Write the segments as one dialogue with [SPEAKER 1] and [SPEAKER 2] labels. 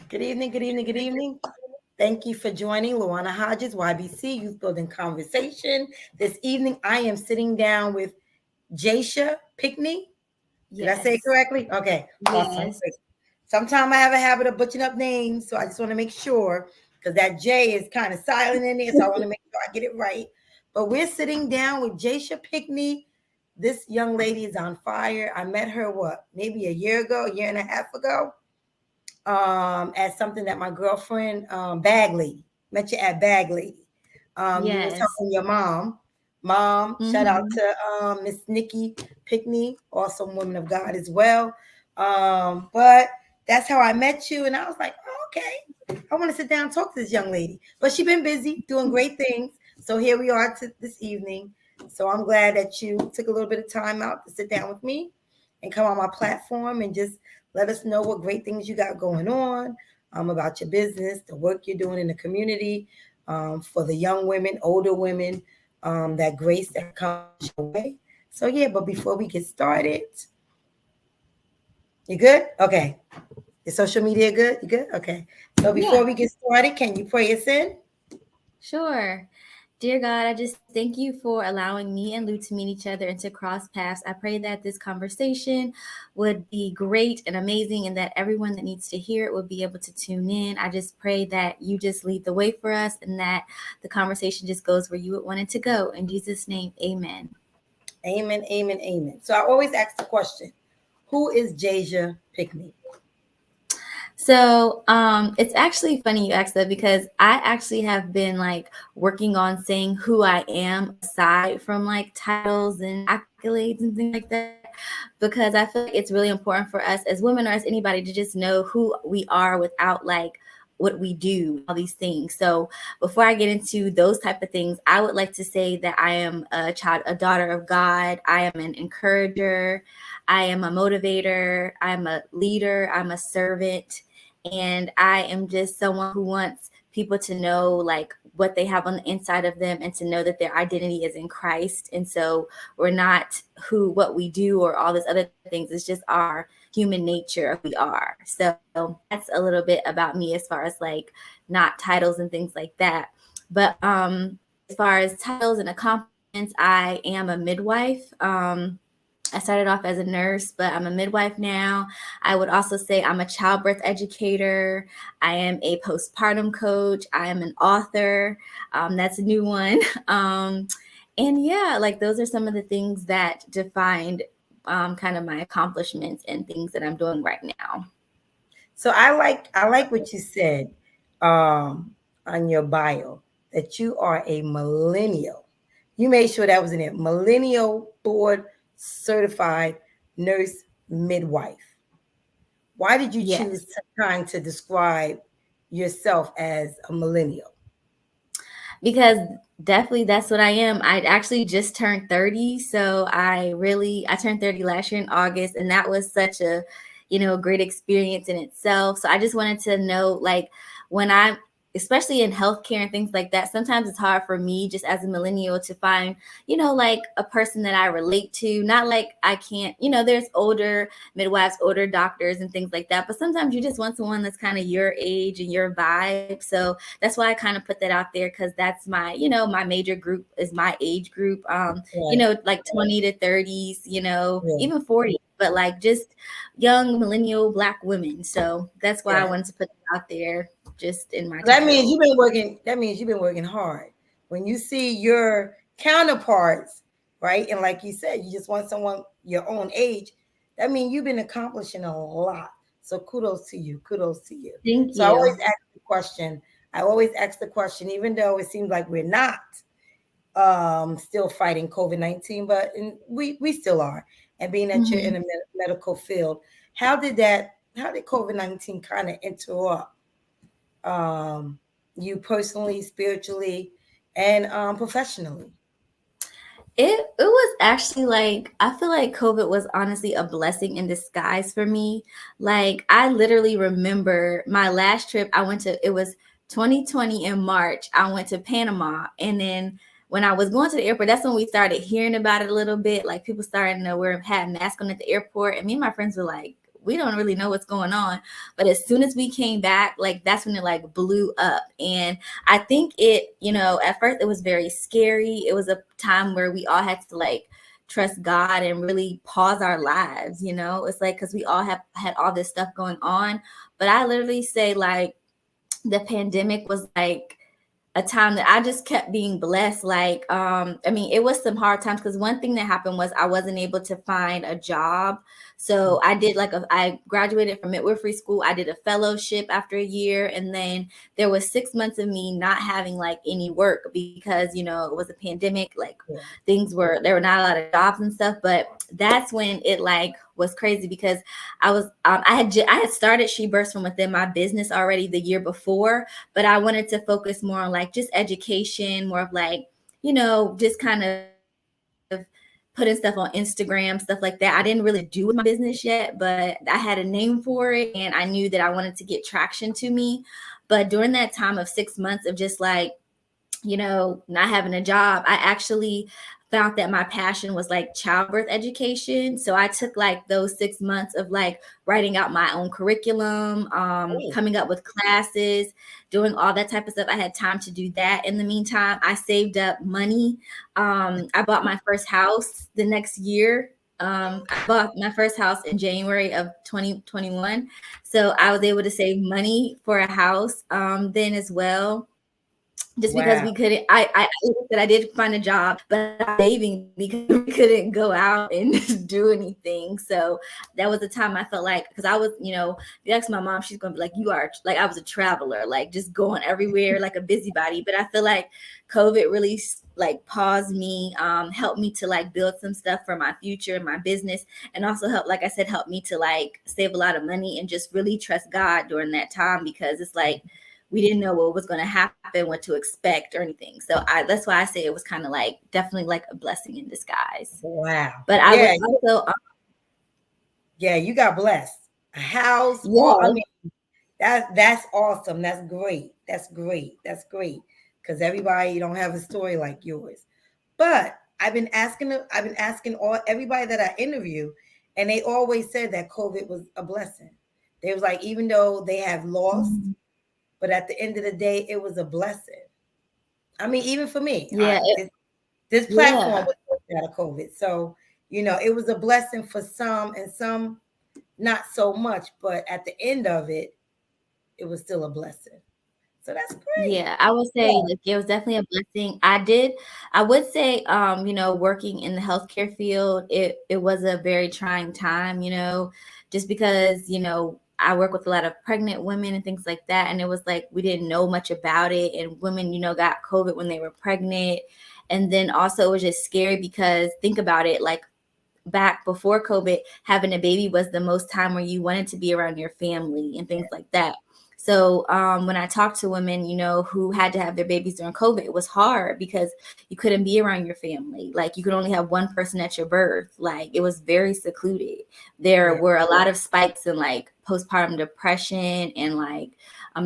[SPEAKER 1] Good evening, good evening, good evening. Thank you for joining Luana Hodges, YBC Youth Building Conversation. This evening, I am sitting down with Jashia Pickney. Did I say it
[SPEAKER 2] Yes.
[SPEAKER 1] correctly? Okay, awesome.
[SPEAKER 2] Yes.
[SPEAKER 1] Sometimes I have a habit of butchering up names, so I just want to make sure because that J is kind of silent in there, so I want to make sure I get it right. But we're sitting down with Jashia Pickney. This young lady is on fire. I met her maybe a year ago, a year and a half ago, as something that my girlfriend, Bag Lady, met you at Bag Lady. You was
[SPEAKER 2] Yes.
[SPEAKER 1] helping your mom. Mom, shout out
[SPEAKER 2] Mm-hmm.
[SPEAKER 1] to Miss Nikki Pickney, awesome woman of God as well. But that's how I met you, and I was like, oh, okay, I want to sit down and talk to this young lady. But she's been busy doing great things, so here we are this evening. So I'm glad that you took a little bit of time out to sit down with me and come on my platform and just let us know what great things you got going on, about your business, the work you're doing in the community, for the young women, older women, that grace that comes your way. So, yeah, but before we get started, you good? Okay. Your social media good? You good? Okay. So,
[SPEAKER 2] Yeah.
[SPEAKER 1] before we get started, can you pray us in?
[SPEAKER 2] Sure. Dear God, I just thank you for allowing me and Lou to meet each other and to cross paths. I pray that this conversation would be great and amazing and that everyone that needs to hear it would be able to tune in. I just pray that you just lead the way for us and that the conversation just goes where you would want it to go. In Jesus' name, amen.
[SPEAKER 1] Amen, amen, amen. So, I always ask the question, who is Jashia Pickney?
[SPEAKER 2] So, it's actually funny you asked that because I actually have been like working on saying who I am aside from like titles and accolades and things like that, because I feel like it's really important for us as women or as anybody to just know who we are without like what we do, all these things. So before I get into those type of things, I would like to say that I am a child, a daughter of God. I am an encourager. I am a motivator. I'm a leader. I'm a servant. And I am just someone who wants people to know like what they have on the inside of them and to know that their identity is in Christ. And so we're not what we do or all this other things. It's just our human nature of who we are. So that's a little bit about me as far as like not titles and things like that. But as far as titles and accomplishments, I am a midwife. I started off as a nurse, but I'm a midwife now. I would also say I'm a childbirth educator. I am a postpartum coach. I am an author. That's a new one. And yeah, like those are some of the things that defined kind of my accomplishments and things that I'm doing right now.
[SPEAKER 1] So I like what you said, um, on your bio, that you are a millennial. You made sure that was in there. Millennial board certified nurse midwife. Why did you choose
[SPEAKER 2] Yes.
[SPEAKER 1] to trying to describe yourself as a millennial?
[SPEAKER 2] Because definitely that's what I am. I actually just turned 30, so I turned 30 last year in August, and that was such a, great experience in itself. So I just wanted to know like when I'm especially in healthcare and things like that, sometimes it's hard for me just as a millennial to find, like a person that I relate to. Not like I can't, there's older midwives, older doctors and things like that, but sometimes you just want someone that's kind of your age and your vibe. So that's why I kind of put that out there because that's my, my major group is my age group.
[SPEAKER 1] Right.
[SPEAKER 2] Like 20 to 30s,
[SPEAKER 1] Yeah.
[SPEAKER 2] even 40, but like just young millennial Black women. So that's why I
[SPEAKER 1] Yeah.
[SPEAKER 2] wanted to put it out there just in my
[SPEAKER 1] That means
[SPEAKER 2] title.
[SPEAKER 1] you've been working. That means you've been working hard. When you see your counterparts, right, and like you said, you just want someone your own age. That means you've been accomplishing a lot. So kudos to you. Kudos to you.
[SPEAKER 2] Thank
[SPEAKER 1] So I always
[SPEAKER 2] you.
[SPEAKER 1] ask the question. I always ask the question, even though it seems like we're not, still fighting COVID-19, but we still are. And being that you're in
[SPEAKER 2] Mhm.
[SPEAKER 1] the medical field, how did COVID-19 kind of interrupt, um, you personally, spiritually, and professionally?
[SPEAKER 2] It was actually like I feel like COVID was honestly a blessing in disguise for me. Like I literally remember my last trip I went to, it was 2020 in March. I went to Panama, and then when I was going to the airport, that's when we started hearing about it a little bit. Like people started to know we had masks on at the airport, and me and my friends were like, we don't really know what's going on. But as soon as we came back, like that's when it like blew up. And I think it, at first it was very scary. It was a time where we all had to like trust God and really pause our lives. It's like, because we all have had all this stuff going on. But I literally say like the pandemic was like a time that I just kept being blessed. Like, it was some hard times, because one thing that happened was I wasn't able to find a job. So I graduated from midwifery school. I did a fellowship after a year. And then there was 6 months of me not having like any work because, it was a pandemic. Like there were not a lot of jobs and stuff. But that's when it like was crazy, because I was, I had started She Births From Within, my business, already the year before, but I wanted to focus more on like just education, more of like, just kind of putting stuff on Instagram, stuff like that. I didn't really do my business yet, but I had a name for it, and I knew that I wanted to get traction to me. But during that time of 6 months of just like, not having a job, I actually found that my passion was like childbirth education. So I took like those 6 months of like writing out my own curriculum, coming up with classes, doing all that type of stuff. I had time to do that. In the meantime, I saved up money. I bought my first house the next year. I bought my first house in January of 2021. So I was able to save money for a house then as well. Just because we couldn't, I said I did find a job, but I'm saving because we couldn't go out and do anything. So that was the time I felt like, because I was, if you ask my mom, she's gonna be like, you are like, I was a traveler, like just going everywhere like a busybody. But I feel like COVID really like paused me, helped me to like build some stuff for my future and my business, and also helped, like I said, helped me to like save a lot of money and just really trust God during that time, because it's like, we didn't know what was going to happen, what to expect or anything. So that's why I say it was kind of like definitely like a blessing in disguise.
[SPEAKER 1] Wow.
[SPEAKER 2] But I was also
[SPEAKER 1] you got blessed. A house.
[SPEAKER 2] Yeah.
[SPEAKER 1] That's awesome. That's great. That's great. That's great. Because everybody don't have a story like yours. But I've been asking everybody that I interview, and they always said that COVID was a blessing. They was like, even though they have lost, but at the end of the day, it was a blessing. I mean, even for me, this platform was out of COVID. So, it was a blessing for some, and some not so much. But at the end of it, it was still a blessing. So that's great.
[SPEAKER 2] Yeah, I would say like it was definitely a blessing. I would say, working in the healthcare field, it was a very trying time, just because, I work with a lot of pregnant women and things like that. And it was like, we didn't know much about it. And women, got COVID when they were pregnant. And then also it was just scary, because think about it, like back before COVID, having a baby was the most time where you wanted to be around your family and things like that. So when I talked to women, who had to have their babies during COVID, it was hard because you couldn't be around your family. Like you could only have one person at your birth. Like it was very secluded. There were a lot of spikes in like postpartum depression and like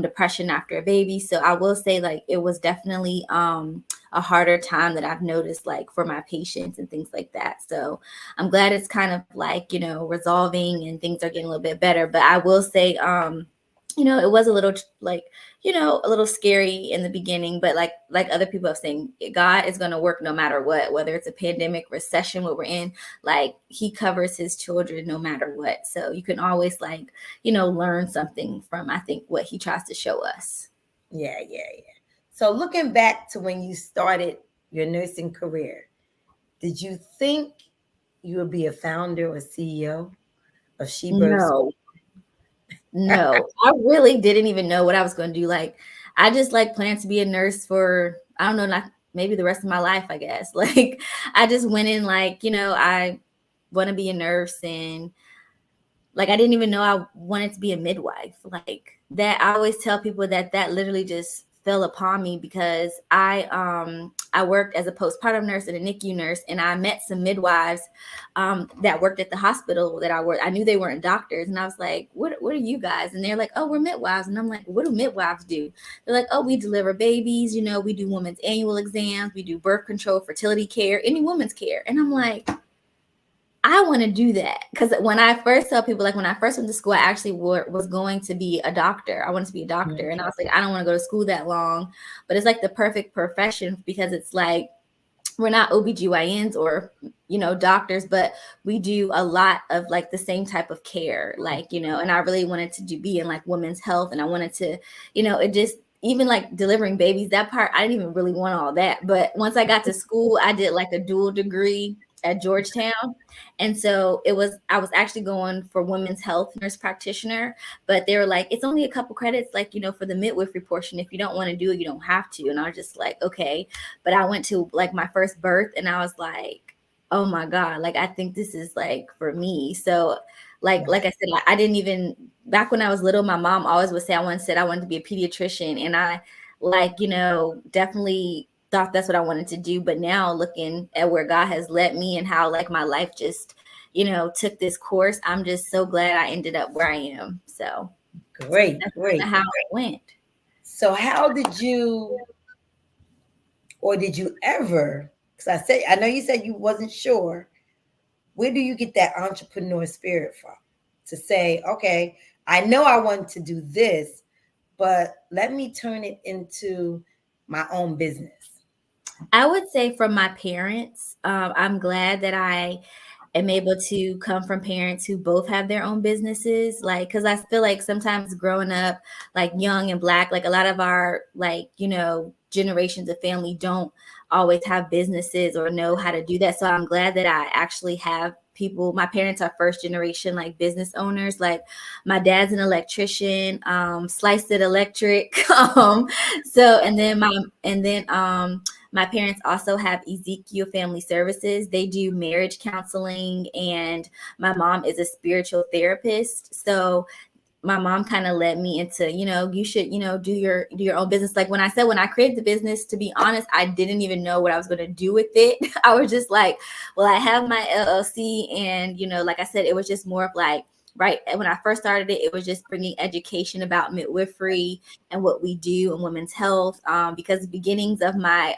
[SPEAKER 2] depression after a baby. So I will say like it was definitely a harder time that I've noticed like for my patients and things like that. So I'm glad it's kind of like, resolving and things are getting a little bit better. But I will say, it was a little like, a little scary in the beginning, but like other people have saying, God is going to work no matter what, whether it's a pandemic, recession, what we're in, like he covers his children no matter what. So you can always like, learn something from, I think, what he tries to show us.
[SPEAKER 1] Yeah. So looking back to when you started your nursing career, did you think you would be a founder or CEO of She Births?
[SPEAKER 2] No, I really didn't even know what I was going to do. Like, I just like planned to be a nurse for, I don't know, like maybe the rest of my life, I guess. Like, I just went in like, I want to be a nurse, and like, I didn't even know I wanted to be a midwife. Like that, I always tell people that literally just fell upon me, because I worked as a postpartum nurse and a NICU nurse, and I met some midwives that worked at the hospital that I worked. I knew they weren't doctors, and I was like, what are you guys? And they're like, oh, we're midwives. And I'm like, what do midwives do? They're like, oh, we deliver babies, we do women's annual exams, we do birth control, fertility care, any woman's care. And I'm like, I want to do that. Because when I first tell people, like when I first went to school, I actually was going to be a doctor. I wanted to be a doctor. And I was like, I don't want to go to school that long. But it's like the perfect profession because it's like, we're not OBGYNs or, doctors, but we do a lot of like the same type of care, like, and I really wanted to be in like women's health. And I wanted to, it just, even like delivering babies, that part, I didn't even really want all that. But once I got to school, I did like a dual degree at Georgetown. And so I was actually going for women's health nurse practitioner, but they were like, it's only a couple credits, like, for the midwifery portion. If you don't want to do it, you don't have to. And I was just like, okay. But I went to like my first birth and I was like, oh my God, like, I think this is like for me. So like I said, I didn't even, back when I was little, my mom always would say, I wanted to be a pediatrician. And I like, definitely thought that's what I wanted to do. But now looking at where God has led me and how like my life just, took this course, I'm just so glad I ended up where I am. So
[SPEAKER 1] Great.
[SPEAKER 2] That's how it went.
[SPEAKER 1] So how did you, or did you ever, because I know you said you wasn't sure, where do you get that entrepreneur spirit from? To say, okay, I know I want to do this, but let me turn it into my own business.
[SPEAKER 2] I would say from my parents. I'm glad that I am able to come from parents who both have their own businesses. Like, because I feel like sometimes growing up, like young and Black, like a lot of our, like, generations of family don't always have businesses or know how to do that. So I'm glad that I actually have people. My parents are first generation like business owners. Like my dad's an electrician, Sliced It Electric. So my parents also have Ezekiel Family Services. They do marriage counseling, and my mom is a spiritual therapist. So my mom kind of led me into, you should, do your own business. Like when I created the business, to be honest, I didn't even know what I was going to do with it. I was just like, well, I have my LLC, and like I said, it was just more of like, right when I first started it, it was just bringing education about midwifery and what we do in women's health. Because the beginnings of my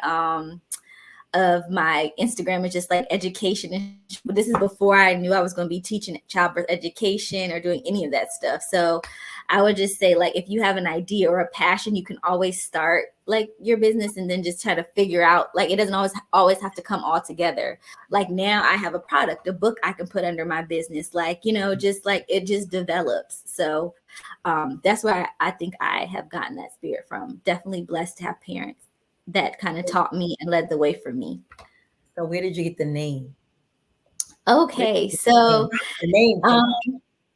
[SPEAKER 2] Instagram is just like education. But this is before I knew I was going to be teaching childbirth education or doing any of that stuff. So I would just say, like, if you have an idea or a passion, you can always start like your business and then just try to figure out, like, it doesn't always have to come all together. Like now I have a product, a book I can put under my business, like, just like it just develops. So that's where I think I have gotten that spirit from. Definitely blessed to have parents that kind of taught me and led the way for me.
[SPEAKER 1] So where did you get the name?
[SPEAKER 2] Okay, so
[SPEAKER 1] the name.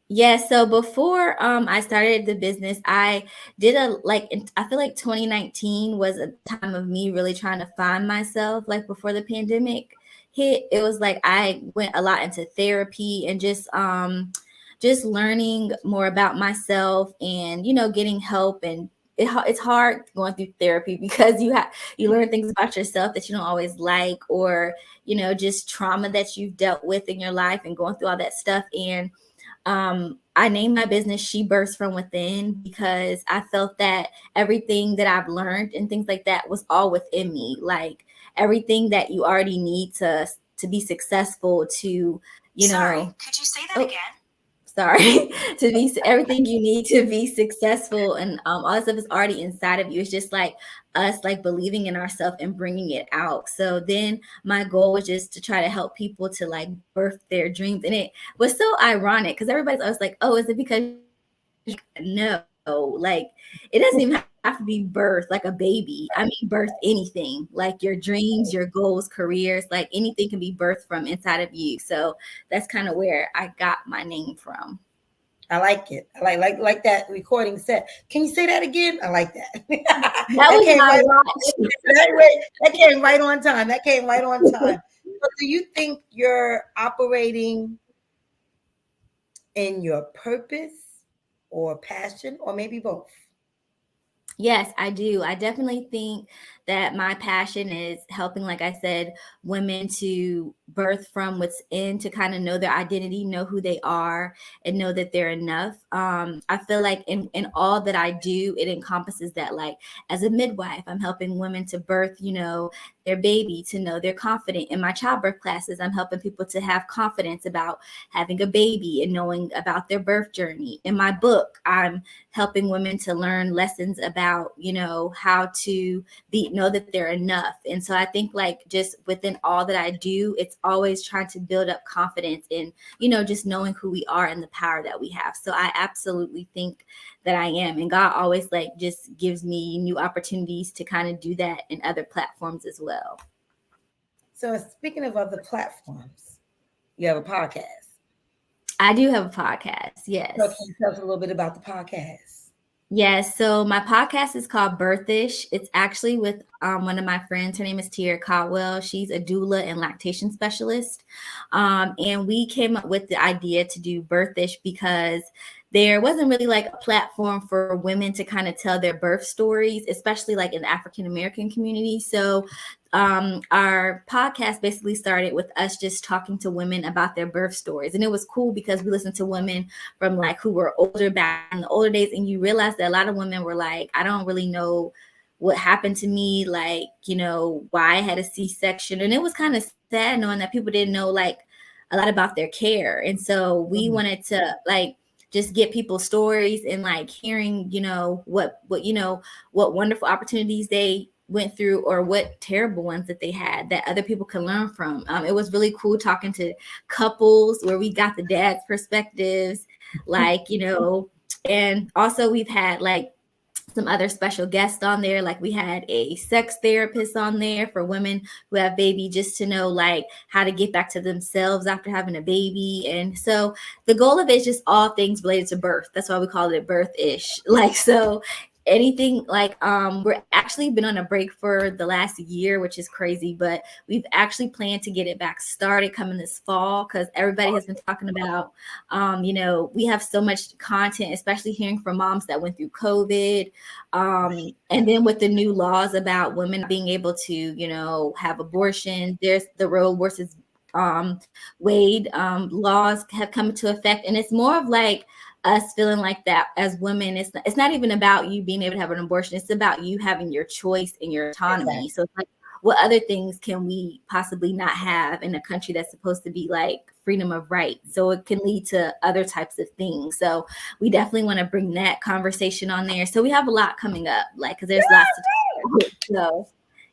[SPEAKER 2] yeah, so before I started the business, I did I feel like 2019 was a time of me really trying to find myself. Like before the pandemic hit, it was like I went a lot into therapy and just learning more about myself and getting help. And it's hard going through therapy because you learn things about yourself that you don't always like, or just trauma that you've dealt with in your life and going through all that stuff. And I named my business She Births From Within because I felt that everything that I've learned and things like that was all within me. Like everything that you already need to be successful, to
[SPEAKER 3] Sorry, could you say that again?
[SPEAKER 2] Sorry, to be everything you need to be successful, and all that stuff is already inside of you. It's just like us, like believing in ourselves and bringing it out. So then my goal was just to try to help people to like birth their dreams. And it was so ironic because everybody's always like, oh, is it because no, like it doesn't even have to be birth like a baby. I mean, birth anything, like your dreams, your goals, careers, like anything can be birthed from inside of you. So that's kind of where I got my name from.
[SPEAKER 1] I like it. I like that recording set. Can you say that again? I like that. That came right on time. That came right on time. So do you think you're operating in your purpose or passion, or maybe both?
[SPEAKER 2] Yes, I do. I definitely think that my passion is helping, like I said, women to birth from what's in, to kind of know their identity, know who they are, and know that they're enough. I feel like in all that I do, it encompasses that. Like as a midwife, I'm helping women to birth, their baby, to know they're confident. In my childbirth classes, I'm helping people to have confidence about having a baby and knowing about their birth journey. In my book, I'm helping women to learn lessons about, how to know that they're enough. And so I think like just within all that I do, it's always trying to build up confidence in, just knowing who we are and the power that we have. So I absolutely think that I am. And God always like just gives me new opportunities to kind of do that in other platforms as well.
[SPEAKER 1] So speaking of other platforms, you have a podcast.
[SPEAKER 2] I do have a podcast. Yes.
[SPEAKER 1] So can you tell us a little bit about the podcast?
[SPEAKER 2] Yes. So my podcast is called Birthish. It's actually with one of my friends. Her name is Tiara Caldwell. She's a doula and lactation specialist. And we came up with the idea to do Birthish because there wasn't really like a platform for women to kind of tell their birth stories, especially like in the African American community. So our podcast basically started with us just talking to women about their birth stories. And it was cool because we listened to women from like who were older back in the older days. And you realize that a lot of women were like, I don't really know what happened to me, like, why I had a C-section. And it was kind of sad knowing that people didn't know like a lot about their care. And so we wanted to like just get people's stories and like hearing, what wonderful opportunities they went through or what terrible ones that they had that other people can learn from. It was really cool talking to couples where we got the dad's perspectives, like, and also we've had like some other special guests on there. Like we had a sex therapist on there for women who have baby, just to know like how to get back to themselves after having a baby. And so the goal of it is just all things related to birth. That's why we call it Birthish. Like, so anything like we're actually been on a break for the last year, which is crazy, but we've actually planned to get it back started coming this fall because everybody has been talking about we have so much content, especially hearing from moms that went through COVID, and then with the new laws about women being able to have abortion. There's the Roe versus Wade laws have come into effect, and it's more of like us feeling like that as women. It's not even about you being able to have an abortion. It's about you having your choice and your autonomy. Exactly. So it's like, what other things can we possibly not have in a country that's supposed to be like freedom of right? So it can lead to other types of things. So we definitely want to bring that conversation on there. So we have a lot coming up, like, because there's lots to talk about. So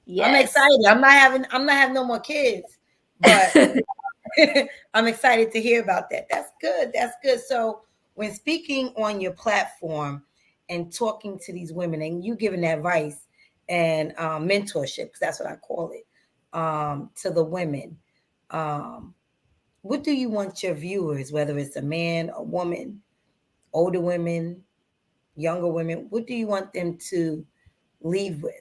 [SPEAKER 2] yes.
[SPEAKER 1] I'm excited. I'm not having no more kids, but I'm excited to hear about that. That's good. That's good. So when speaking on your platform and talking to these women and you giving advice and mentorship, because that's what I call it, to the women, what do you want your viewers, whether it's a man, a woman, older women, younger women, what do you want them to leave with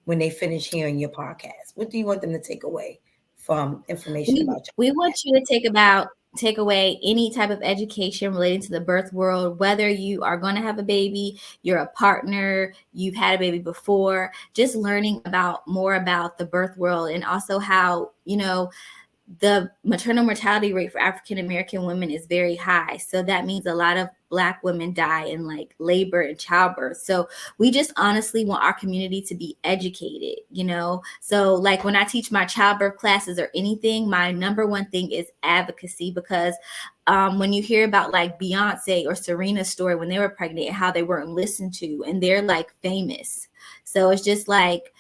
[SPEAKER 1] when they finish hearing your podcast? What do you want them to take away from information about you?
[SPEAKER 2] We want you to take away any type of education relating to the birth world, whether you are going to have a baby, you're a partner, you've had a baby before, just learning more about the birth world, and also how, the maternal mortality rate for African American women is very high. So that means a lot of Black women die in like labor and childbirth. So we just honestly want our community to be educated, So like when I teach my childbirth classes or anything, my number one thing is advocacy, because when you hear about like Beyonce or Serena's story when they were pregnant and how they weren't listened to, and they're like famous. So it's just like,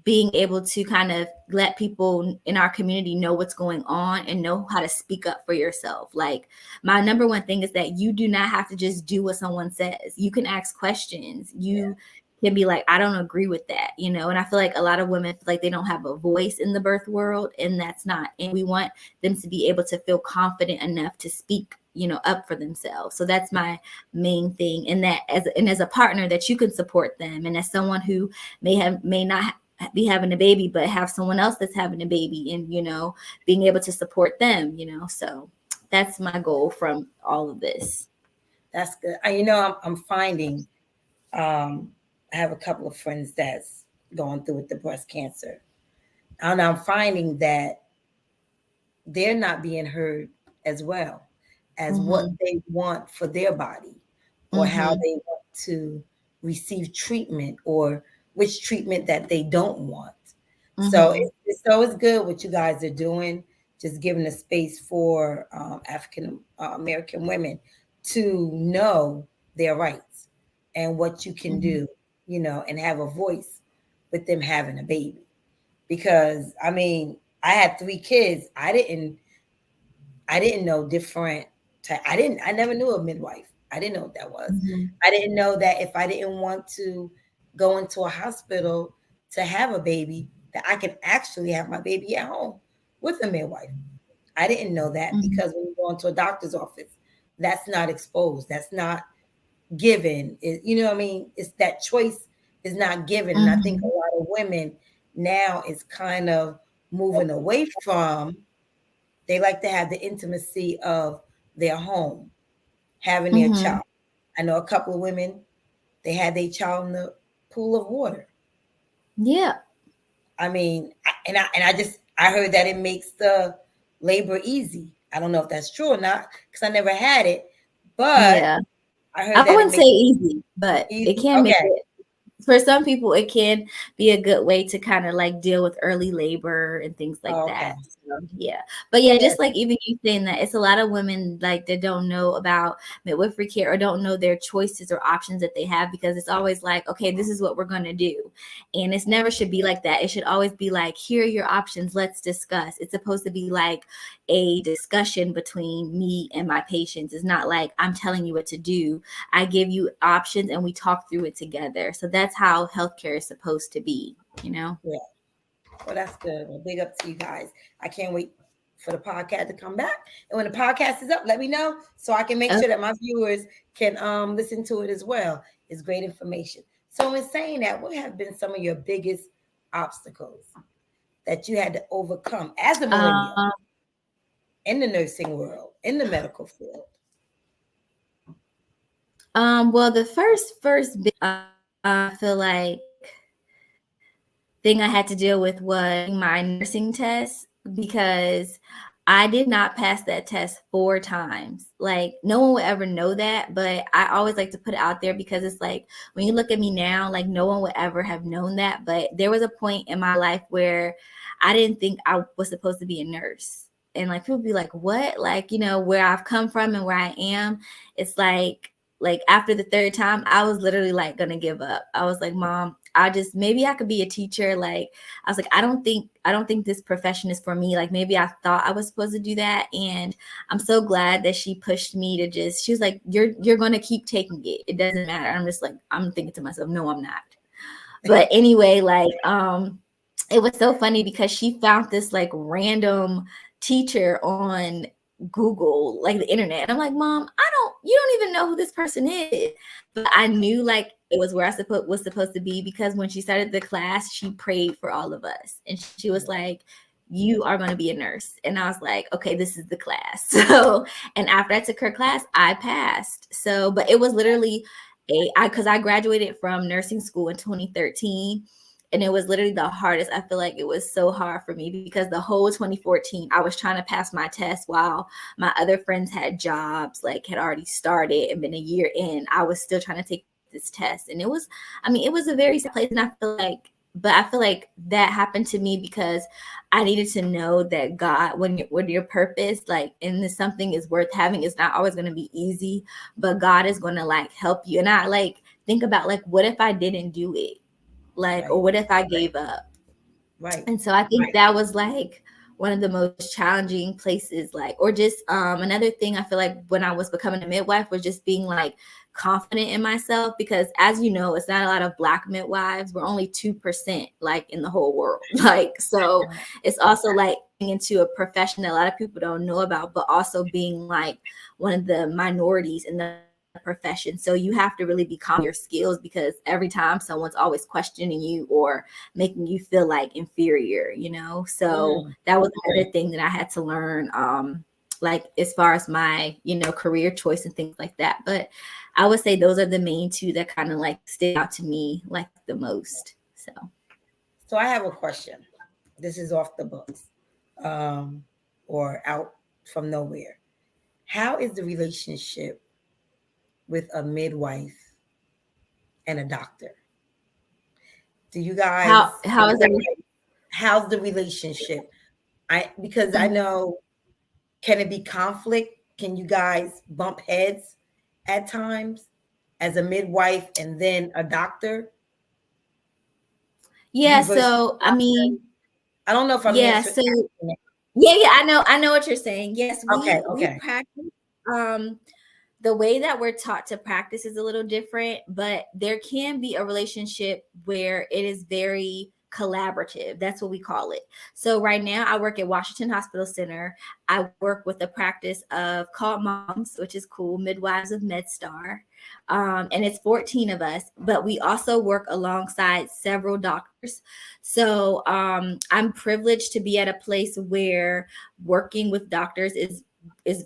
[SPEAKER 2] being able to kind of let people in our community know what's going on and know how to speak up for yourself. Like my number one thing is that you do not have to just do what someone says. You can ask questions. You can be like, I don't agree with that, and I feel like a lot of women feel like they don't have a voice in the birth world, and that's not, and we want them to be able to feel confident enough to speak up for themselves. So that's my main thing. And that as a partner that you can support them. And as someone who may not be having a baby, but have someone else that's having a baby, and, being able to support them, so that's my goal from all of this.
[SPEAKER 1] That's good. I'm finding I have a couple of friends that's going through with the breast cancer. And I'm finding that they're not being heard as well as what
[SPEAKER 2] Mm-hmm.
[SPEAKER 1] they want for their body or how
[SPEAKER 2] Mm-hmm.
[SPEAKER 1] they want to receive treatment or which treatment that they don't want. So
[SPEAKER 2] Mm-hmm.
[SPEAKER 1] it's good what you guys are doing, just giving a space for African American women to know their rights and what you can
[SPEAKER 2] Mm-hmm.
[SPEAKER 1] do, and have a voice with them having a baby. Because I mean, I had 3 kids. I didn't know different. I never knew a midwife. I didn't know what that was.
[SPEAKER 2] Mm-hmm.
[SPEAKER 1] I didn't know that if I didn't want to go into a hospital to have a baby, that I can actually have my baby at home with a midwife. I didn't know that
[SPEAKER 2] Mm-hmm.
[SPEAKER 1] because when you go into a doctor's office, that's not exposed. That's not given. You know what I mean? It's that choice is not given. And I think a
[SPEAKER 2] Mm-hmm.
[SPEAKER 1] lot of women now is kind of moving away from, they like to have the intimacy of their home, having their
[SPEAKER 2] Mm-hmm.
[SPEAKER 1] child. I know a couple of women, they had their child in the pool of water.
[SPEAKER 2] Yeah.
[SPEAKER 1] I mean, I heard that it makes the labor easy. I don't know if that's true or not because I never had it, but
[SPEAKER 2] Yeah.
[SPEAKER 1] I heard
[SPEAKER 2] I
[SPEAKER 1] that it
[SPEAKER 2] wouldn't say
[SPEAKER 1] makes
[SPEAKER 2] easy, but
[SPEAKER 1] it
[SPEAKER 2] it
[SPEAKER 1] easy.
[SPEAKER 2] can make
[SPEAKER 1] Okay.
[SPEAKER 2] it. For some people, it can be a good way to kind of like deal with early labor and things like
[SPEAKER 1] Oh, okay.
[SPEAKER 2] that. So, yeah. But yeah,
[SPEAKER 1] Yes.
[SPEAKER 2] just like even you saying that, it's a lot of women like that don't know about midwifery care or don't know their choices or options that they have because it's always like, okay, this is what we're going to do. And it's never should be like that. It should always be like, here are your options. Let's discuss. It's supposed to be like a discussion between me and my patients. It's not like I'm telling you what to do. I give you options and we talk through it together. So that's how healthcare is supposed to be, you know?
[SPEAKER 1] Yeah. Well, that's good. Well, big up to you guys. I can't wait for the podcast to come back. And when the podcast is up, let me know so I can make
[SPEAKER 2] Oh,
[SPEAKER 1] sure that my viewers can listen to it as well. It's great information. So in saying that, what have been some of your biggest obstacles that you had to overcome as a millennial
[SPEAKER 2] um,
[SPEAKER 1] in the nursing world, in the medical field?
[SPEAKER 2] well, the first big, I feel like thing I had to deal with was my nursing test because I did not pass that test 4 times. Like no one would ever know that, but I always like to put it out there because it's like when you look at me now, like no one would ever have known that. But there was a point in my life where I didn't think I was supposed to be a nurse. And like people be like, what? Like, where I've come from and where I am, it's like after the third time, I was literally like gonna give up. I was like, Mom, maybe I could be a teacher. Like I was like, I don't think this profession is for me. Like maybe I thought I was supposed to do that. And I'm so glad that she pushed me to she was like, you're gonna keep taking it. It doesn't matter. I'm just like, I'm thinking to myself, no, I'm not. But anyway, like it was so funny because she found this like random teacher on Google, like the internet. And I'm like, Mom, you don't even know who this person is. But I knew like it was where was supposed to be because when she started the class, she prayed for all of us. And she was like, you are going to be a nurse. And I was like, okay, this is the class. So, and after I took her class, I passed. So, but it was literally because I graduated from nursing school in 2013 and it was literally the hardest. I feel like it was so hard for me because the whole 2014 I was trying to pass my test while my other friends had jobs, like had already started and been a year in. I was still trying to take this test and it was a very sad place. And I feel like that happened to me because I needed to know that God, when your purpose, like, and something is worth having, it's not always going to be easy, but God is going to like help you. And I like think about like, what if I didn't do it? Like, or
[SPEAKER 1] Right.
[SPEAKER 2] what if I gave up?
[SPEAKER 1] Right.
[SPEAKER 2] And so I think that was like one of the most challenging places, like, or just another thing I feel like when I was becoming a midwife was just being like confident in myself because as you know, it's not a lot of Black midwives. We're only 2% like in the whole world. Like, so it's also like into a profession that a lot of people don't know about, but also being like one of the minorities in the profession. So you have to really be confident in your skills because every time someone's always questioning you or making you feel like inferior, So that was another thing that I had to learn, like as far as my, career choice and things like that. But I would say those are the main two that kind of like stick out to me like the most.
[SPEAKER 1] So I have a question. This is off the books, or out from nowhere. How is the relationship with a midwife and a doctor? Do you guys
[SPEAKER 2] how is it?
[SPEAKER 1] how's the relationship? Because I know, can it be conflict? Can you guys bump heads at times as a midwife and then a doctor?
[SPEAKER 2] Yeah,
[SPEAKER 1] You versus
[SPEAKER 2] so I mean,
[SPEAKER 1] I don't know if I'm
[SPEAKER 2] yeah,
[SPEAKER 1] answering.
[SPEAKER 2] so yeah, I know what you're saying. Yes, we
[SPEAKER 1] Okay.
[SPEAKER 2] practice. The way that we're taught to practice is a little different, but there can be a relationship where it is very collaborative. That's what we call it. So right now I work at Washington Hospital Center. I work with a practice of called Moms, which is cool, Midwives of MedStar. And it's 14 of us, but we also work alongside several doctors. So I'm privileged to be at a place where working with doctors is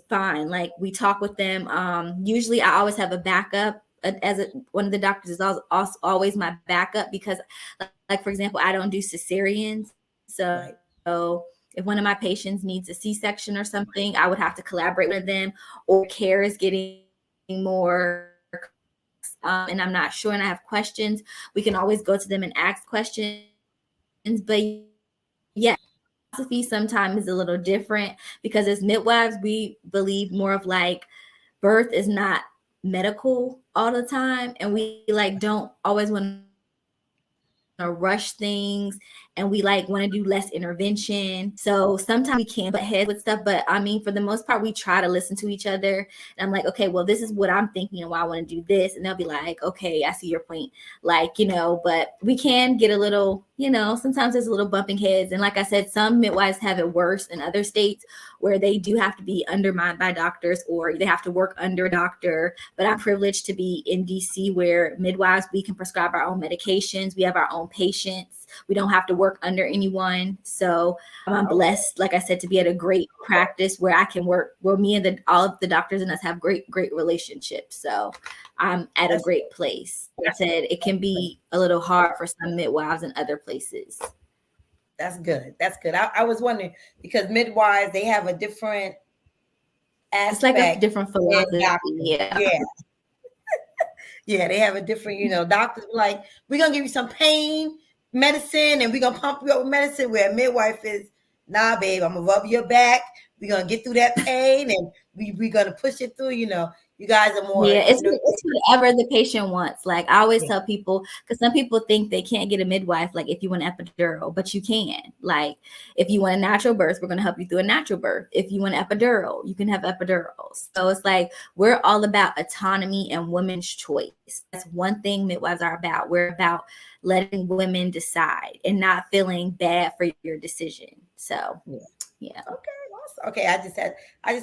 [SPEAKER 2] fine. Like we talk with them. Usually I always have a backup one of the doctors is also always my backup because like for example, I don't do cesareans. So if one of my patients needs a C-section or something, I would have to collaborate with them, or care is getting more and I'm not sure and I have questions, we can always go to them and ask questions. But yeah, philosophy sometimes is a little different because as midwives, we believe more of like birth is not medical all the time. And we like don't always want to rush things, and we like want to do less intervention. So sometimes we can butt heads with stuff, but I mean, for the most part, we try to listen to each other. And I'm like, okay, well, this is what I'm thinking and why I want to do this. And they'll be like, okay, I see your point. Like, but we can get a little, sometimes there's a little bumping heads. And like I said, some midwives have it worse in other states where they do have to be undermined by doctors or they have to work under a doctor. But I'm privileged to be in DC where midwives, we can prescribe our own medications. We have our own patients. We don't have to work under anyone. So I'm blessed, like I said, to be at a great practice where I can work, where me and all of the doctors and us have great relationships. So I'm at a great place. Like I said, it can be a little hard for some midwives in other places.
[SPEAKER 1] That's good. I was wondering because midwives, they have a different aspect.
[SPEAKER 2] It's like a different philosophy.
[SPEAKER 1] Yeah. Yeah, they have a different, doctors like, we're going to give you some pain medicine and we're going to pump you up with medicine, where a midwife is, nah, babe, I'm going to rub your back. We're going to get through that pain and we're going to push it through, You guys are more.
[SPEAKER 2] Yeah, it's whatever the patient wants. Like I always tell people, because some people think they can't get a midwife, like if you want epidural, but you can. Like if you want a natural birth, we're going to help you through a natural birth. If you want epidural, you can have epidurals. So it's like we're all about autonomy and women's choice. That's one thing midwives are about. We're about letting women decide and not feeling bad for your decision. So yeah.
[SPEAKER 1] Okay. I just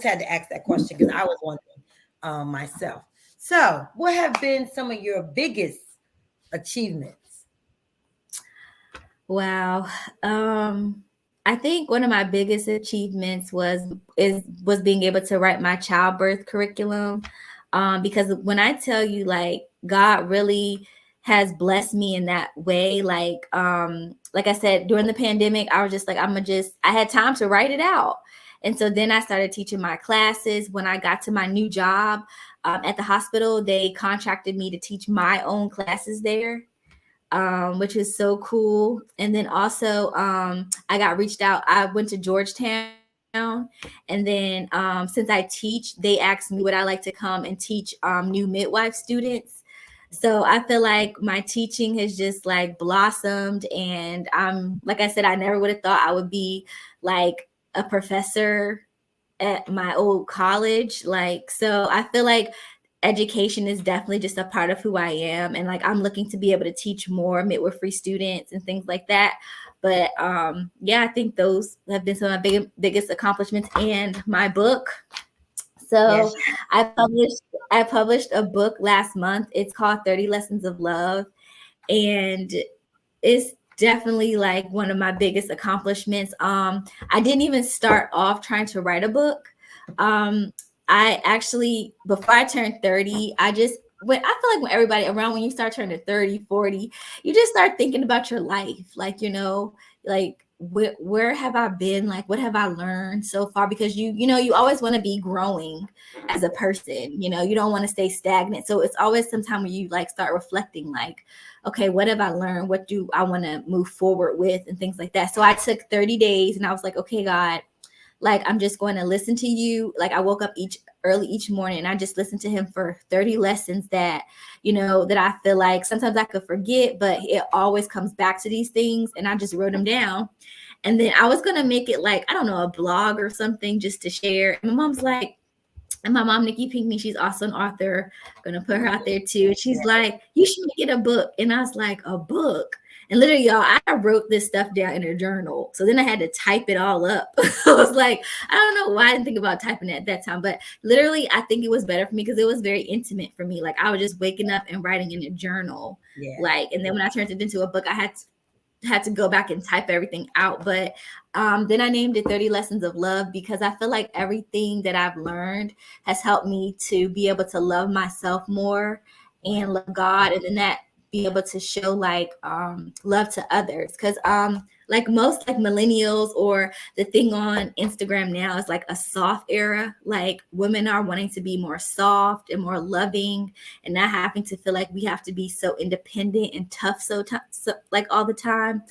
[SPEAKER 1] had to ask that question because I was wondering myself. So, what have been some of your biggest achievements?
[SPEAKER 2] Wow. I think one of my biggest achievements was being able to write my childbirth curriculum. Because when I tell you, like, God really has blessed me in that way. Like I said, during the pandemic, I was just like, I had time to write it out. And so then I started teaching my classes. When I got to my new job at the hospital, they contracted me to teach my own classes there, which is so cool. And then also I got reached out. I went to Georgetown. And then since I teach, they asked me would I like to come and teach new midwife students. So I feel like my teaching has just like blossomed. And like I said, I never would have thought I would be like a professor at my old college. Like, so I feel like education is definitely just a part of who I am. And like, I'm looking to be able to teach more midwifery students and things like that. But I think those have been some of my biggest accomplishments. And my book. So yes. I published a book last month. It's called 30 Lessons of Love. And it's definitely like one of my biggest accomplishments. I didn't even start off trying to write a book. I actually, before I turned 30, I just when I feel like when everybody around, when you start turning 30, 40, you just start thinking about your life. Like, like where have I been? Like, what have I learned so far? Because you always want to be growing as a person, you don't want to stay stagnant. So it's always some time where you like start reflecting, like, okay, what have I learned? What do I want to move forward with and things like that. So I took 30 days and I was like, okay, God, like, I'm just going to listen to you. Like, I woke up early each morning and I just listened to him for 30 lessons that, that I feel like sometimes I could forget, but it always comes back to these things. And I just wrote them down. And then I was going to make it like, I don't know, a blog or something just to share. And my mom's like, and my mom, Nikki Pickney, she's also an author. I'm going to put her out there too. And she's like, you should make it a book. And I was like, a book? And literally, y'all, I wrote this stuff down in a journal. So then I had to type it all up. I was like, I don't know why I didn't think about typing it at that time. But literally, I think it was better for me because it was very intimate for me. Like, I was just waking up and writing in a journal.
[SPEAKER 1] Yeah.
[SPEAKER 2] Like, and then when I turned it into a book, I had to go back and type everything out. But then I named it 30 Lessons of Love because I feel like everything that I've learned has helped me to be able to love myself more and love God. And then that be able to show like love to others. Because like most like millennials or the thing on Instagram now is like a soft era. Like women are wanting to be more soft and more loving and not having to feel like we have to be so independent and tough so like all the time.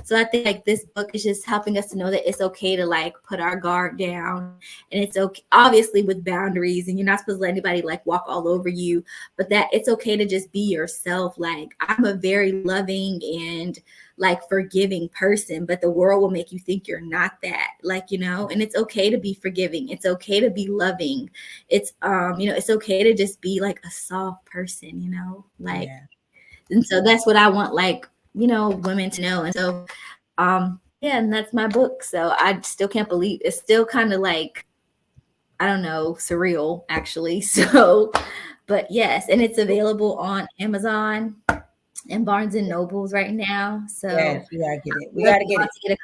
[SPEAKER 2] So I think like this book is just helping us to know that it's okay to like put our guard down, and it's okay, obviously with boundaries, and you're not supposed to let anybody like walk all over you, but that it's okay to just be yourself. Like I'm a very loving and like forgiving person, but the world will make you think you're not that, like, and it's okay to be forgiving. It's okay to be loving. It's, it's okay to just be like a soft person, like, yeah. And so that's what I want, like, women to know. And so, yeah, and that's my book. So I still can't believe it's still kind of like, I don't know, surreal actually. So, but yes, and it's available on Amazon and Barnes and Nobles right now. So
[SPEAKER 1] yes, we gotta get it. We gotta get it.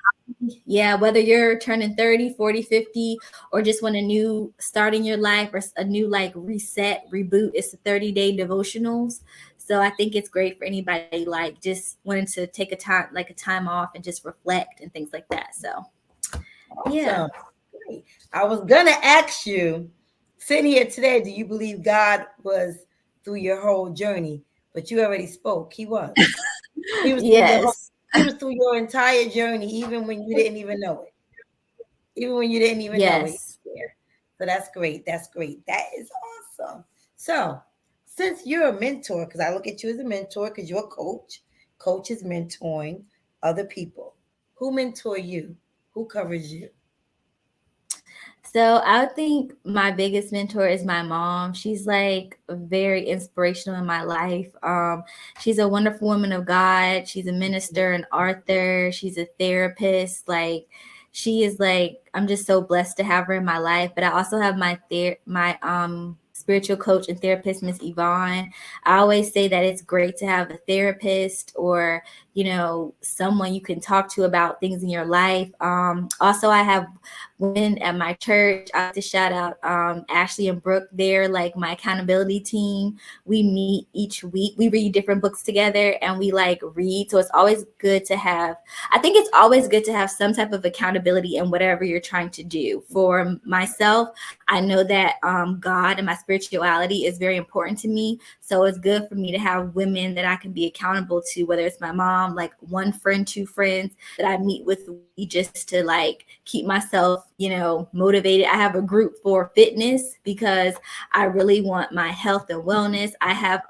[SPEAKER 2] Yeah, whether you're turning 30, 40, 50, or just want a new start in your life or a new like reset, reboot, it's a 30-day devotionals. So I think it's great for anybody like just wanting to take a time off and just reflect and things like that. So yeah.
[SPEAKER 1] Great. I was gonna ask you, sitting here today, do you believe God was through your whole journey? But you already spoke. He was. He was
[SPEAKER 2] Yes.
[SPEAKER 1] He was through your entire journey, even when you didn't even know it. Even when you didn't even know it. So that's great. That's great. That is awesome. So since you're a mentor, because I look at you as a mentor because you're a coach. Coach is mentoring other people. Who mentor you? Who covers you?
[SPEAKER 2] So I think my biggest mentor is my mom. She's like very inspirational in my life. She's a wonderful woman of God. She's a minister, an author. She's a therapist. Like she is like, I'm just so blessed to have her in my life. But I also have my spiritual coach and therapist, Miss Yvonne. I always say that it's great to have a therapist or, someone you can talk to about things in your life. Also, I have women at my church. I like to shout out Ashley and Brooke. They're like my accountability team. We meet each week. We read different books together and we like read. So it's always good to have, I think it's always good to have some type of accountability in whatever you're trying to do. For myself, I know that God and my spirituality is very important to me. So it's good for me to have women that I can be accountable to, whether it's my mom, like one friend, two friends that I meet with just to like keep myself, motivated. I have a group for fitness because I really want my health and wellness. I have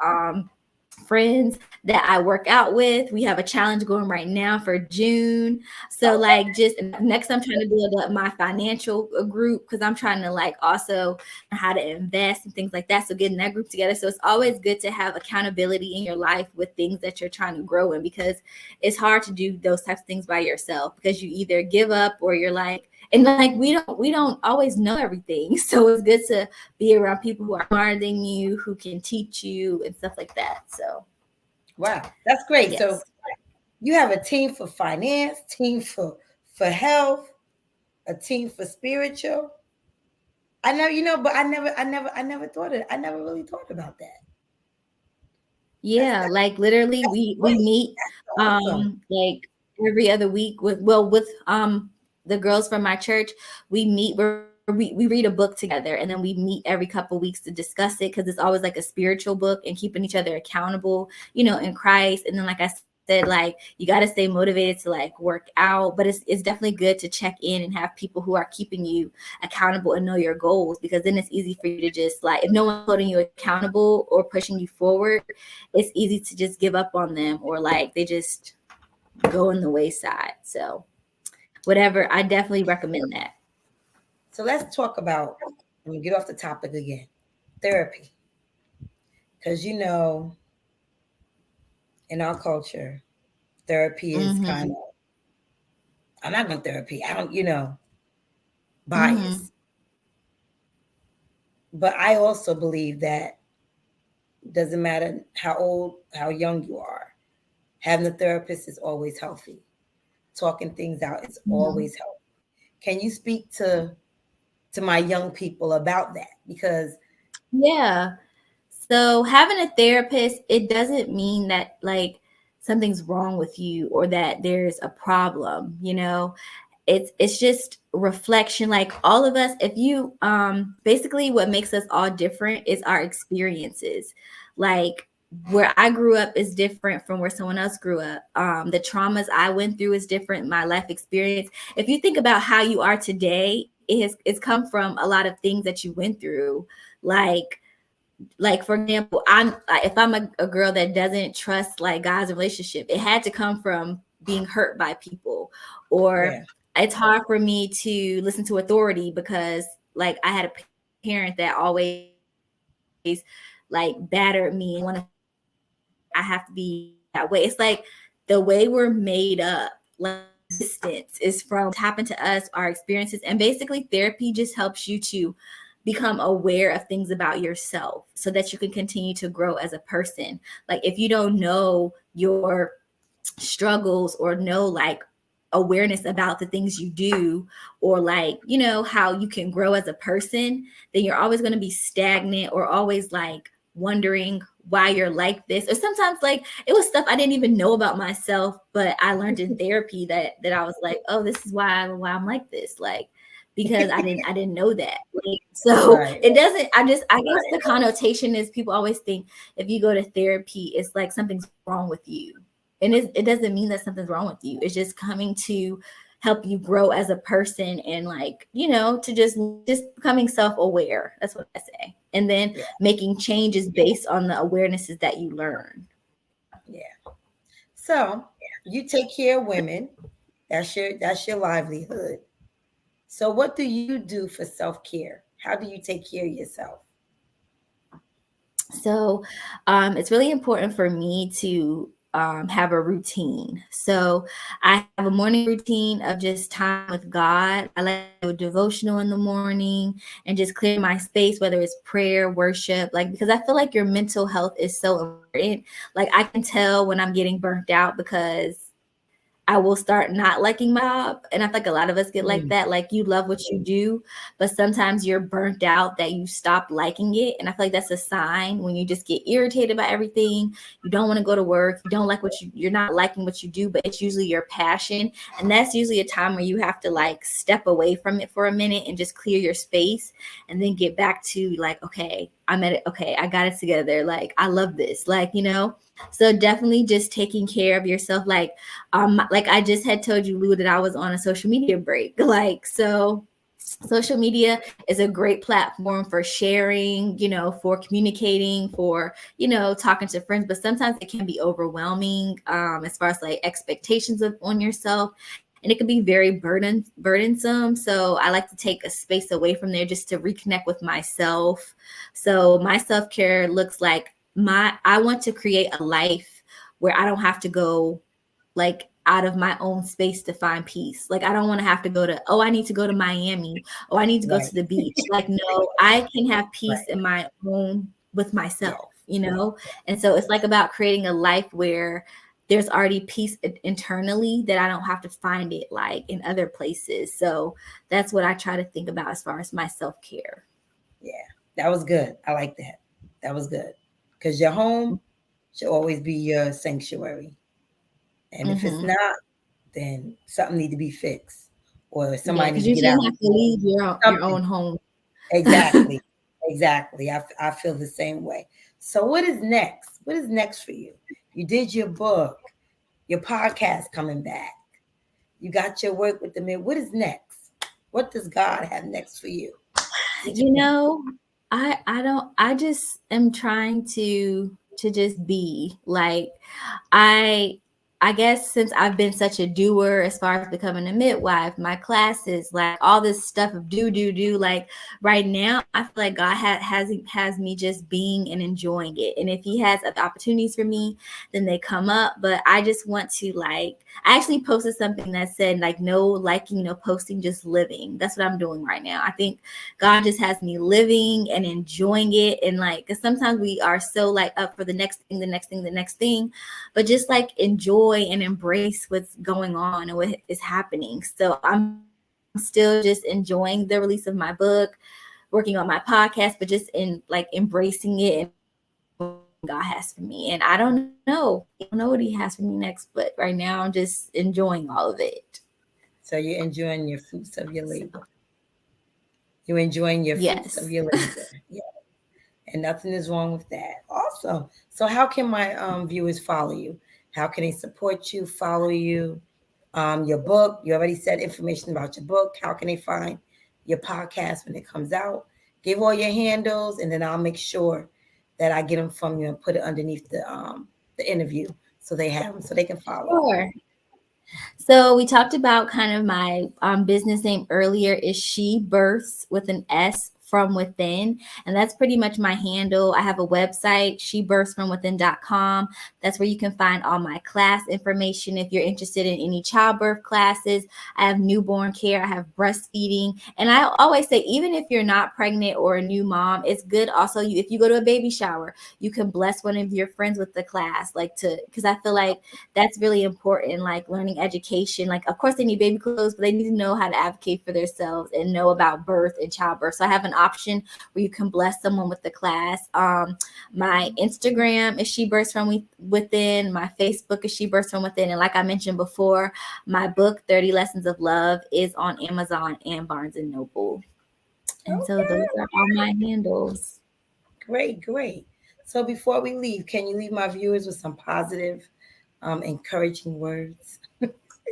[SPEAKER 2] friends that I work out with. We have a challenge going right now for June. So like just next I'm trying to build up my financial group because I'm trying to like also how to invest and things like that. So getting that group together. So it's always good to have accountability in your life with things that you're trying to grow in because it's hard to do those types of things by yourself because you either give up or you're like, and like we don't always know everything. So it's good to be around people who are smarter than you, who can teach you and stuff like that. So
[SPEAKER 1] wow, that's great.
[SPEAKER 2] Yes.
[SPEAKER 1] So you have a team for finance, team for health, a team for spiritual. I know, but I never thought of it. I never really thought about that.
[SPEAKER 2] Yeah, like literally we meet
[SPEAKER 1] Awesome.
[SPEAKER 2] like every other week with the girls from my church. We meet where we read a book together, and then we meet every couple weeks to discuss it, because it's always like a spiritual book and keeping each other accountable, in Christ. And then, like I said, like you got to stay motivated to like work out, but it's definitely good to check in and have people who are keeping you accountable and know your goals, because then it's easy for you to just, like, if no one's holding you accountable or pushing you forward, it's easy to just give up on them, or like they just go in the wayside. So whatever, I definitely recommend that.
[SPEAKER 1] So let's talk about, let me get off the topic again, therapy. Because, in our culture, therapy is kind
[SPEAKER 2] Mm-hmm.
[SPEAKER 1] of, I'm not going to therapy. I don't,
[SPEAKER 2] Mm-hmm.
[SPEAKER 1] bias. But I also believe that doesn't matter how old, how young you are, having a therapist is always healthy. Talking things out is
[SPEAKER 2] Mm-hmm.
[SPEAKER 1] always healthy. Can you speak to my young people about that? Because
[SPEAKER 2] Yeah. So having a therapist, it doesn't mean that like something's wrong with you or that there's a problem, it's just reflection. Like all of us, if you basically what makes us all different is our experiences. Like where I grew up is different from where someone else grew up. The traumas I went through is different, my life experience. If you think about how you are today, it's come from a lot of things that you went through. Like for example, if I'm a girl that doesn't trust like God's relationship, it had to come from being hurt by people.
[SPEAKER 1] yeah,
[SPEAKER 2] Or it's hard for me to listen to authority because like I had a parent that always like battered me and want to I have to be that way. It's like the way we're made up, like resistance is from tapping to us, our experiences. And basically therapy just helps you to become aware of things about yourself so that you can continue to grow as a person. Like if you don't know your struggles or know like awareness about the things you do, or like how you can grow as a person, then you're always going to be stagnant or always like wondering why you're like this. Or sometimes like it was stuff I didn't even know about myself, but I learned in therapy that I was like, oh, this is why I'm like this, like because I didn't know that. Like, so
[SPEAKER 1] right.
[SPEAKER 2] it doesn't, I guess the connotation is people always think if you go to therapy it's like something's wrong with you, and it doesn't mean that something's wrong with you. It's just coming to help you grow as a person, and like to just becoming self-aware. That's what I say. And then
[SPEAKER 1] Yeah,
[SPEAKER 2] making changes based on the awarenesses that you learn.
[SPEAKER 1] yeah. So you take care of women. That's your livelihood. So what do you do for self-care? How do you take care of yourself?
[SPEAKER 2] So it's really important for me to have a routine. So I have a morning routine of just time with God. I like to do a devotional in the morning and just clear my space, whether it's prayer, worship, like because I feel like your mental health is so important. Like I can tell when I'm getting burnt out because I will start not liking my job. And I feel like a lot of us get like
[SPEAKER 1] Mm,
[SPEAKER 2] that. Like you love what you do, but sometimes you're burnt out that you stop liking it. And I feel like that's a sign when you just get irritated by everything. You don't want to go to work. You don't like you're not liking what you do, but it's usually your passion. And that's usually a time where you have to like step away from it for a minute and just clear your space and then get back to like, okay, I'm at it. Okay, I got it together. Like, I love this. So definitely just taking care of yourself. Like I just had told you, Lou, that I was on a social media break. Like, so social media is a great platform for sharing, for communicating, for, talking to friends, but sometimes it can be overwhelming as far as like expectations on yourself. And it can be very burdensome. So I like to take a space away from there just to reconnect with myself. So my self-care looks like I want to create a life where I don't have to go like out of my own space to find peace. Like I don't want to have to I need to go to Miami. Oh, I need to go
[SPEAKER 1] right,
[SPEAKER 2] to the beach. Like, no, I can have peace
[SPEAKER 1] right.
[SPEAKER 2] in my own with
[SPEAKER 1] Yeah,
[SPEAKER 2] myself. And so it's like about creating a life where there's already peace internally that I don't have to find it like in other places. So that's what I try to think about as far as my self-care.
[SPEAKER 1] yeah. That was good. I like that. That was good. Because your home should always be your sanctuary. And if it's not, then something need to be fixed, or somebody
[SPEAKER 2] because
[SPEAKER 1] need
[SPEAKER 2] you
[SPEAKER 1] to get out.
[SPEAKER 2] shouldn't have to leave your
[SPEAKER 1] Something.
[SPEAKER 2] own home.
[SPEAKER 1] Exactly. Exactly. I feel the same way. So what is next? What is next for you? You did your book, your podcast coming back. You got your work with the men. What is next? What does God have next for you?
[SPEAKER 2] You know, I just am trying to just be like I I guess since I've been such a doer as far as becoming a midwife, my classes, like all this stuff of do, like right now, I feel like God has me just being and enjoying it. And if He has other opportunities for me, then they come up. But I just want to like, I actually posted something that said like no liking, no posting, just living. That's what I'm doing right now. I think God just has me living and enjoying it. And like, because sometimes we are so like up for the next thing, the next thing, the next thing, but just like enjoy and embrace what's going on and what is happening. So I'm still just enjoying the release of my book, working on my podcast, but just in like embracing it and God has for me. And I don't know what He has for me next, but right now I'm just enjoying all of it.
[SPEAKER 1] So you're enjoying your fruits of your labor. You're enjoying your fruits of your labor. Yeah. And nothing is wrong with that. Awesome. So how can my viewers follow you? How can they support you, follow you? Your book, you already said information about your book. How can they find your podcast when it comes out? Give all your handles, and then I'll make sure that I get them from you and put it underneath the interview so they have them, so they can follow.
[SPEAKER 2] Sure. So we talked about kind of my business name earlier is She Births with an S from within. And that's pretty much my handle. I have a website, shebirthsfromwithin.com. That's where you can find all my class information. If you're interested in any childbirth classes, I have newborn care, I have breastfeeding. And I always say, even if you're not pregnant or a new mom, it's good also if you go to a baby shower, you can bless one of your friends with the class, because I feel like that's really important, like learning education. Like, of course, they need baby clothes, but they need to know how to advocate for themselves and know about birth and childbirth. So I have an option where you can bless someone with the class. My Instagram is She Births From Within. My Facebook is She Births From Within. And like I mentioned before, my book, 30 Lessons of Love, is on Amazon and Barnes and Noble. And so those are all my handles.
[SPEAKER 1] Great. So before we leave, can you leave my viewers with some positive, encouraging words?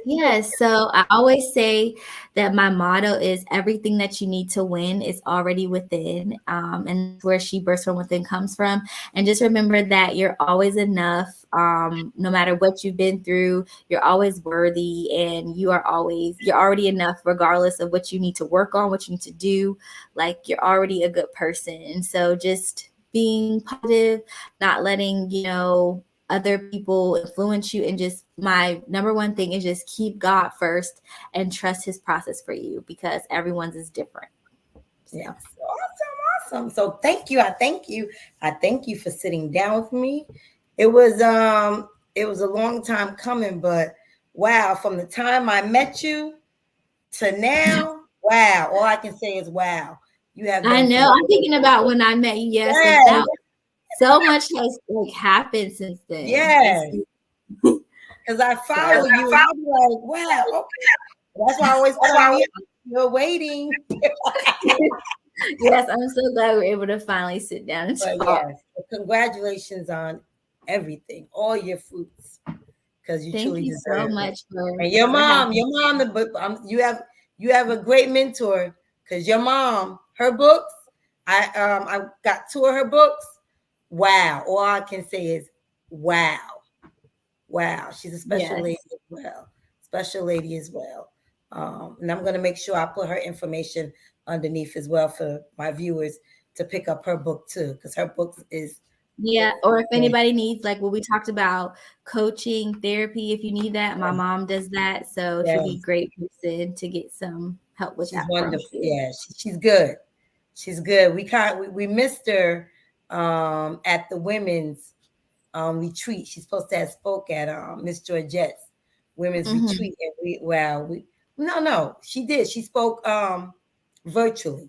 [SPEAKER 2] Yes. So I always say that my motto is everything that you need to win is already within. And that's where She Births From Within comes from. And just remember that you're always enough. No matter what you've been through, you're always worthy, and you're already enough, regardless of what you need to work on, what you need to do. Like, you're already a good person. And so just being positive, not letting, other people influence you, and just my number one thing is just keep God first and trust His process for you, because everyone's is different. So.
[SPEAKER 1] Yes. Awesome. So thank you. I thank you for sitting down with me. It was a long time coming, but wow, from the time I met you to now, wow, all I can say is wow. You have
[SPEAKER 2] I know. I'm thinking about when I met you. Yes. So much has happened since then.
[SPEAKER 1] Yes. Because I follow you. And I'm like, wow, okay. That's why I always tell you, you're waiting.
[SPEAKER 2] Yes, I'm so glad we're able to finally sit down and talk.
[SPEAKER 1] Yes, congratulations on everything, all your fruits, because you truly deserve it. Thank you so much for. And your mom, you have a great mentor, because your mom, her books, I got 2 of her books. Wow. All I can say is wow. She's a special lady as well. And I'm going to make sure I put her information underneath as well for my viewers to pick up her book too, because her book is.
[SPEAKER 2] Yeah. Or if anybody needs, like what we talked about, coaching, therapy, if you need that, my mom does that. So she'll be a great person to get some help with that.
[SPEAKER 1] She's wonderful. Yeah, she's good. We missed her at the women's retreat. She's supposed to have spoke at Miss Georgette's women's retreat. And she did. She spoke virtually.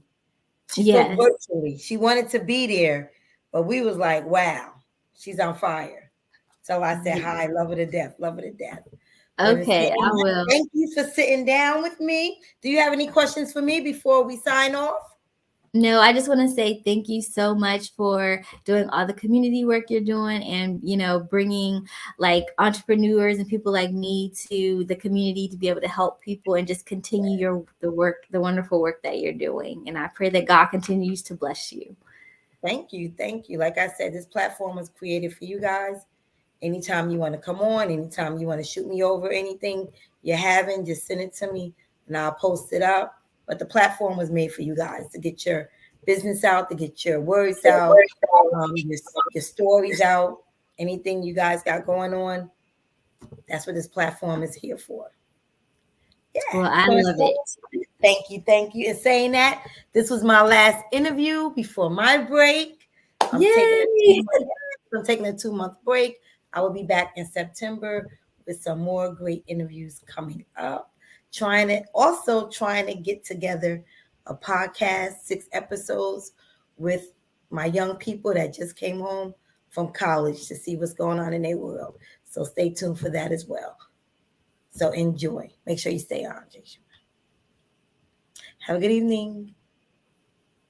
[SPEAKER 1] Spoke virtually. She wanted to be there, but we was like, wow, she's on fire. So I said hi, love her to death, love her to death.
[SPEAKER 2] Okay, I will.
[SPEAKER 1] Thank you for sitting down with me. Do you have any questions for me before we sign off?
[SPEAKER 2] No, I just want to say thank you so much for doing all the community work you're doing and, bringing like entrepreneurs and people like me to the community to be able to help people and just continue the wonderful work that you're doing. And I pray that God continues to bless you.
[SPEAKER 1] Thank you. Thank you. Like I said, this platform was created for you guys. Anytime you want to come on, anytime you want to shoot me over anything you're having, just send it to me and I'll post it up. But the platform was made for you guys to get your business out, to get your words out, your stories out, anything you guys got going on. That's what this platform is here for.
[SPEAKER 2] Yeah. Well, I love it.
[SPEAKER 1] Thank you. Thank you. And saying that, this was my last interview before my break. I'm taking a 2-month break. I will be back in September with some more great interviews coming up. Trying to get together a podcast, 6 episodes with my young people that just came home from college to see what's going on in their world. So stay tuned for that as well. So enjoy. Make sure you stay on, Jashia. Have a good evening.